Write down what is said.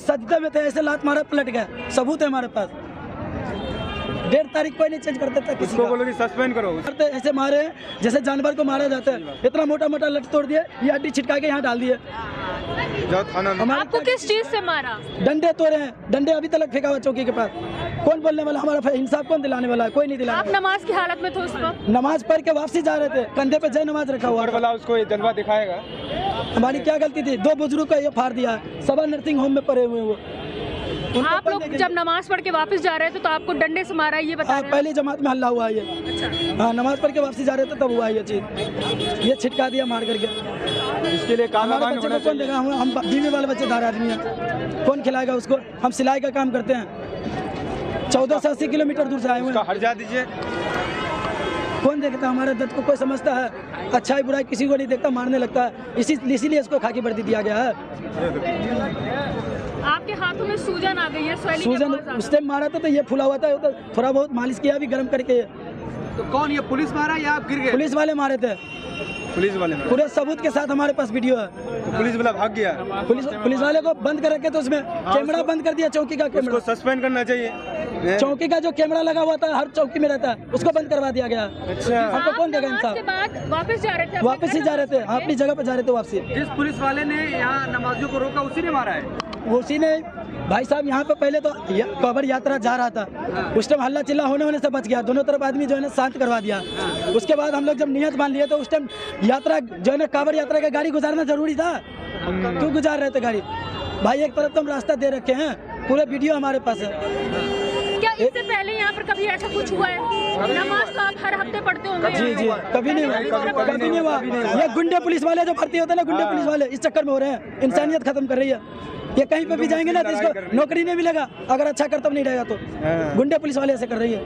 सजदे में थे, ऐसे लात मारा पलट गया, सबूत है हमारे पास। 1.5 तारीख कोई नहीं चेंज करता था किसी को, बोलो कि सस्पेंड करो। ऐसे मारे जैसे जानवर को मारा जाता है, इतना मोटा मोटा लट तोड़ दिए, ये हड्डी छिटका के यहाँ डाल दिए। आपको किस चीज से मारा? डंडे तोड़े हैं, डंडे अभी तक फेंका हुआ चौकी के पास। कौन बोलने वाला, हमारा इंसाफ कौन दिलाने वाला है? कोई नहीं दिलाने। आप नमाज की हालत में थे उस वक्त? नमाज पढ़ के वापसी जा रहे थे, कंधे पे जय नमाज रखा हुआ वाला, उसको ये जलवा दिखाएगा। हमारी क्या गलती थी? 2 बुजुर्ग को ये फाड़ दिया, सवा नर्सिंग होम में पड़े हुए वो। आप लोग जब नमाज पढ़ के वापस जा रहे थे तो आपको डंडे से मारा, ये बता रहे हैं? पहली जमात में हल्ला हुआ ये। अच्छा। हाँ, नमाज पढ़ के वापसी जा रहे थे तब हुआ ये चीज, ये छिटका दिया मार करके। इसके लिए हमारे बच्चे को कौन देगा? हम बीवी वाले बच्चेदार आदमी हैं, कौन खिलाएगा उसको? हम सिलाई का काम करते हैं, 14 से 80 किलोमीटर दूर से आए हुए हैं। हटा दीजिए। कौन देखता? हमारे दर्द को कोई समझता है? अच्छाई बुराई किसी को नहीं देखता, मारने लगता है। इसीलिए इसको खाकी वर्दी दिया गया है। आपके हाथों में सूजन आ गई है, सूजन उस टाइम मारा था तो ये फूला हुआ था, थोड़ा बहुत मालिश किया अभी गर्म करके। तो कौन, ये पुलिस मारा या आप गिर गए? पुलिस वाले मारे थे, पुलिस वाले मारे। पूरे सबूत के साथ हमारे पास वीडियो है। तो पुलिस वाला भाग गया? पुलिस वाले को बंद कर रखे, तो उसमें कैमरा बंद कर दिया, चौकी का कैमरा। उसको सस्पेंड करना चाहिए। चौकी का जो कैमरा लगा हुआ था हर चौकी में रहता है, उसको बंद करवा दिया गया। अच्छा, हमको कौन देगा इंसाफ? वापस जा रहे थे? वापस ही जा रहे थे, अपनी जगह पे जा रहे थे वापसी। जिस पुलिस वाले ने यहाँ नमाजियों को रोका उसी ने मारा है? उसी ने। भाई साहब, यहाँ पे पहले तो कवर यात्रा जा रहा था, उस टाइम हल्ला चिल्ला होने से बच गया, दोनों तरफ आदमी जो है ना शांत करवा दिया। उसके बाद हम लोग जब नियत मान लिए तो उस टाइम यात्रा जो है ना, कांवड़ यात्रा का गाड़ी गुजारना जरूरी था, क्यों गुजार रहे थे गाड़ी? भाई एक तरफ तो हम रास्ता दे रखे हैं, पूरे वीडियो हमारे पास है। क्या इससे पहले यहाँ पर कभी ऐसा कुछ हुआ है? नमाज तो आप हर हफ्ते पढ़ते होंगे? जी, कभी नहीं हुआ, कभी नहीं हुआ। ये गुंडे पुलिस वाले जो भर्ती होते हैं ना, गुंडे पुलिस वाले इस चक्कर में हो रहे हैं, इंसानियत खत्म कर रही है। ये कहीं पे भी जाएंगे ना तो इसको नौकरी नहीं मिलेगा, अगर अच्छा कर्तव्य नहीं रहेगा तो। गुंडे पुलिस वाले ऐसे कर रही है।